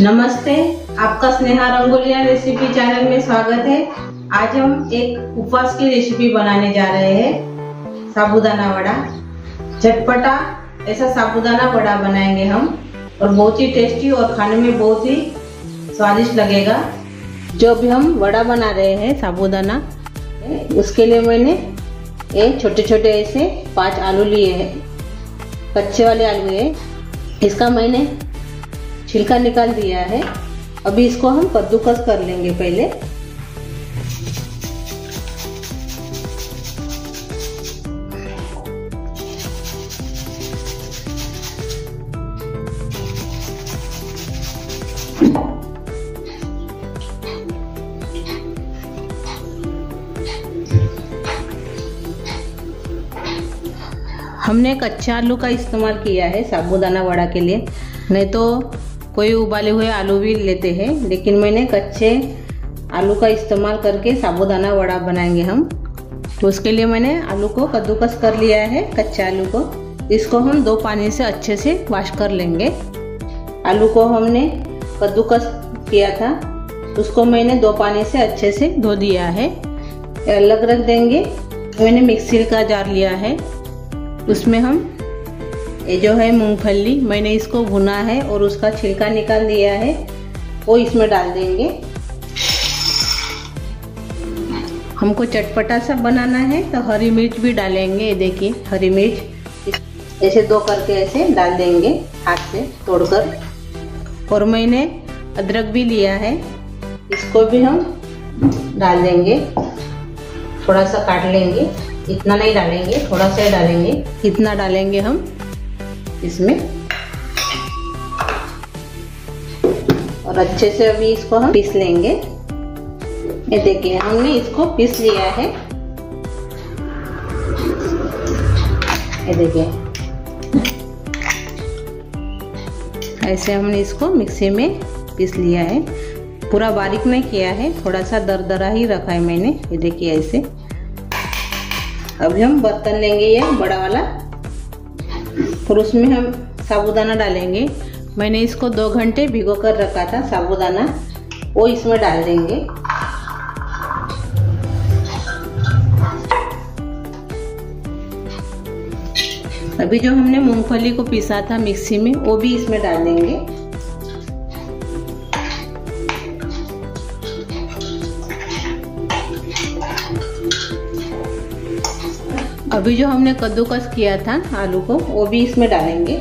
नमस्ते, आपका Sneha रंगोलिया recipe channel में स्वागत है। आज हम एक उपवास की रेसिपी बनाने जा रहे हैं, साबूदाना वड़ा। झटपटा ऐसा साबूदाना वड़ा बनाएंगे हम और बहुत ही टेस्टी और खाने में बहुत ही स्वादिष्ट लगेगा। जो भी हम वड़ा बना रहे हैं साबूदाना, उसके लिए मैंने ये छोटे छोटे ऐसे 5 आलू लिए हैं, कच्चे वाले आलू है। इसका मैंने छिलका निकाल दिया है। अभी इसको हम कद्दूकस कर लेंगे पहले। हमने कच्चे आलू का इस्तेमाल किया है साबूदाना वड़ा के लिए, नहीं तो कोई उबाले हुए आलू भी लेते हैं, लेकिन मैंने कच्चे आलू का इस्तेमाल करके साबूदाना वड़ा बनाएंगे हम। तो उसके लिए मैंने आलू को कद्दूकस कर लिया है, कच्चे आलू को। इसको हम 2 पानी से अच्छे से वॉश कर लेंगे। आलू को हमने कद्दूकस किया था, उसको मैंने 2 पानी से अच्छे से धो दिया है। अलग रख देंगे। मैंने मिक्सी का जार लिया है, उसमें हम ये जो है मूंगफली, मैंने इसको भुना है और उसका छिलका निकाल दिया है, वो इसमें डाल देंगे। हमको चटपटा सा बनाना है तो हरी मिर्च भी डालेंगे। ये देखिए हरी मिर्च ऐसे 2 करके ऐसे डाल देंगे हाथ से तोड़कर। और मैंने अदरक भी लिया है, इसको भी हम डाल देंगे। थोड़ा सा काट लेंगे, इतना नहीं डालेंगे, थोड़ा सा डालेंगे। इतना डालेंगे हम इसमें। और अच्छे से अभी इसको हम पीस लेंगे। ये देखिए हमने इसको पीस लिया है। ये देखिए ऐसे हमने इसको मिक्सी में पीस लिया है। पूरा बारीक नहीं किया है, थोड़ा सा दरदरा ही रखा है मैंने। ये देखिए ऐसे। अभी हम बर्तन लेंगे ये बड़ा वाला और उसमें हम साबूदाना डालेंगे। मैंने इसको 2 घंटे भिगो कर रखा था साबूदाना, वो इसमें डाल देंगे। अभी जो हमने मूंगफली को पीसा था मिक्सी में, वो भी इसमें डाल देंगे। अभी जो हमने कद्दूकस किया था आलू को, वो भी इसमें डालेंगे।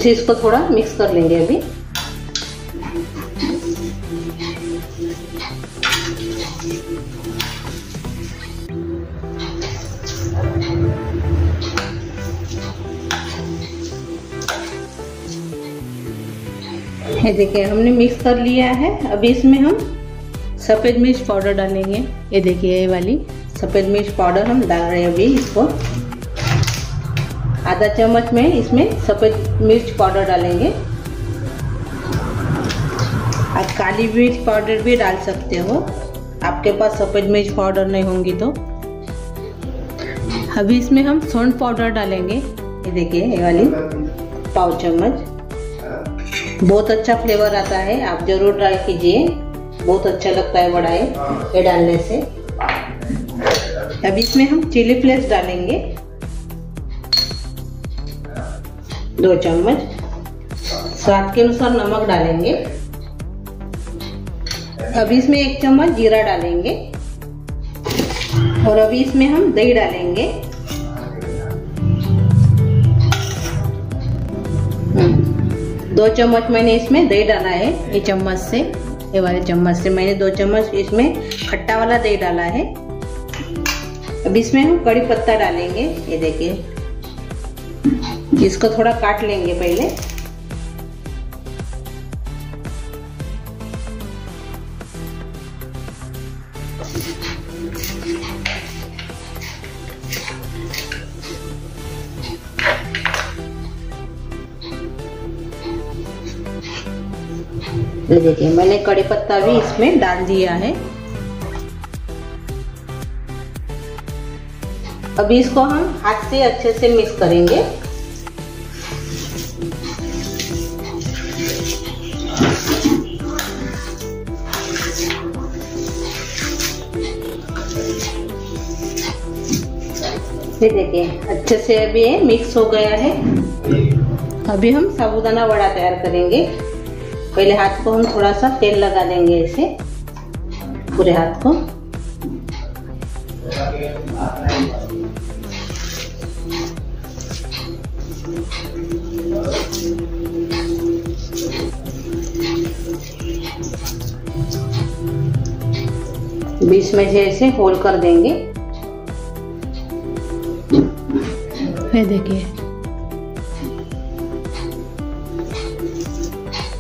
इसको थोड़ा मिक्स कर लेंगे अभी। ये देखिए हमने मिक्स कर लिया है। अभी इसमें हम सफ़ेद मिर्च पाउडर डालेंगे। ये देखिए ये वाली सफ़ेद मिर्च पाउडर हम डाल रहे हैं अभी इसको। आधा चम्मच में इसमें सफ़ेद मिर्च पाउडर डालेंगे। आप काली मिर्च पाउडर भी डाल सकते हो, आपके पास सफ़ेद मिर्च पाउडर नहीं होंगी तो। अभी इसमें हम सौंठ पाउडर डालेंगे। ये देखिए ये वाली पाव चम्मच। बहुत अच्छा फ्लेवर आता है, आप जरूर ट्राई कीजिए, बहुत अच्छा लगता है वड़ा ये डालने से। अभी इसमें हम चिली फ्लेक्स डालेंगे 2 चम्मच। स्वाद के अनुसार नमक डालेंगे। अभी इसमें 1 चम्मच जीरा डालेंगे। और अभी इसमें हम दही डालेंगे। 2 चम्मच मैंने इसमें दही डाला है। ये चम्मच से, ये वाले चम्मच से मैंने 2 चम्मच इसमें खट्टा वाला दही डाला है। अब इसमें हम कड़ी पत्ता डालेंगे। ये देखिए इसको थोड़ा काट लेंगे पहले। ये देखिए मैंने कड़ी पत्ता भी इसमें डाल दिया है। अभी इसको हम हाथ से अच्छे से मिक्स करेंगे। ये देखिए अच्छे से अभी ये मिक्स हो गया है। अभी हम साबूदाना वड़ा तैयार करेंगे। पहले हाथ को हम थोड़ा सा तेल लगा देंगे, ऐसे पूरे हाथ को। बीच में से ऐसे होल कर देंगे। ये देखिए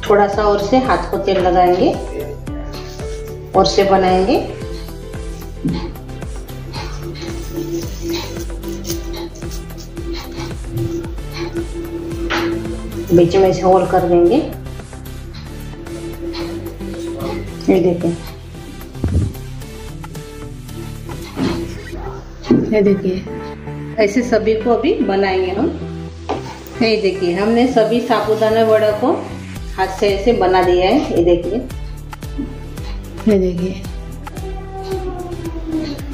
थोड़ा सा और से हाथ को तेल लगाएंगे और से बनाएंगे। बीच में से होल कर देंगे। ये देखिए, ये देखिए ऐसे सभी को अभी बनाएंगे हम। ये देखिए हमने सभी साबूदाना वड़ा को हाथ से ऐसे बना दिया है। ये देखिए, ये देखिए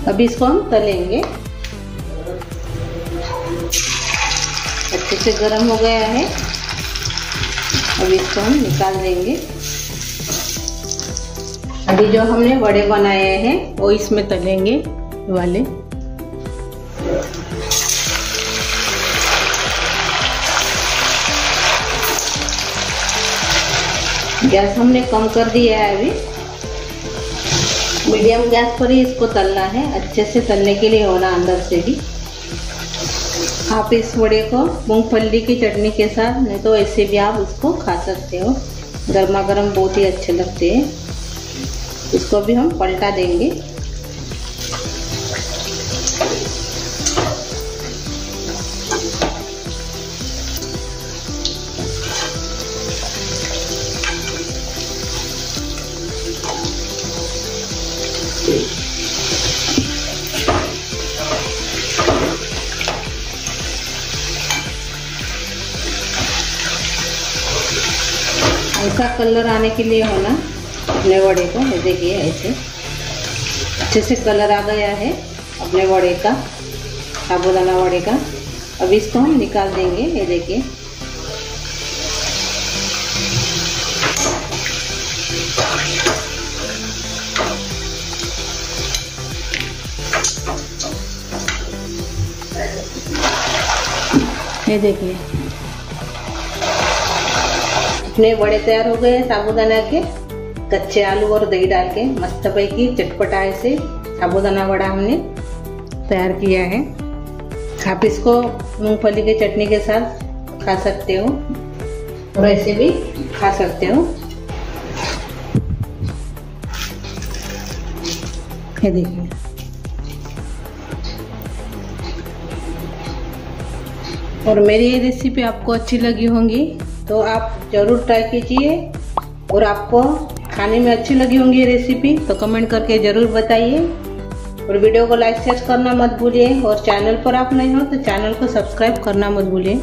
अभी इसको हम तलेंगे। अच्छे से गर्म हो गया है, अभी इसको हम निकाल देंगे। अभी जो हमने वड़े बनाए हैं वो इसमें तलेंगे वाले। गैस हमने कम कर दिया है, अभी मीडियम गैस पर ही इसको तलना है। अच्छे से तलने के लिए होना अंदर से भी। आप इस वड़े को मूंगफली की चटनी के साथ, नहीं तो ऐसे भी आप इसको खा सकते हो। गर्मा गर्म बहुत ही अच्छे लगते हैं। इसको भी हम पलटा देंगे। ऐसा कलर आने के लिए होना अपने वड़े को। देखिए ऐसे अच्छे से कलर आ गया है अपने वड़े का, साबूदाना वड़े का। अब इसको हम निकाल देंगे। ये देखिए ये देखिए अपने वड़े तैयार हो गए साबूदाना के। कच्चे आलू और दही डाल के मस्त पैकी चटपटा से साबूदाना वड़ा हमने तैयार किया है। आप इसको मूंगफली की चटनी के साथ खा सकते हो और ऐसे भी खा सकते हो। ये देखिए और मेरी ये रेसिपी आपको अच्छी लगी होंगी तो आप ज़रूर ट्राई कीजिए। और आपको खाने में अच्छी लगी होंगी ये रेसिपी तो कमेंट करके ज़रूर बताइए। और वीडियो को लाइक शेयर करना मत भूलिए। और चैनल पर आप नए हो तो चैनल को सब्सक्राइब करना मत भूलिए।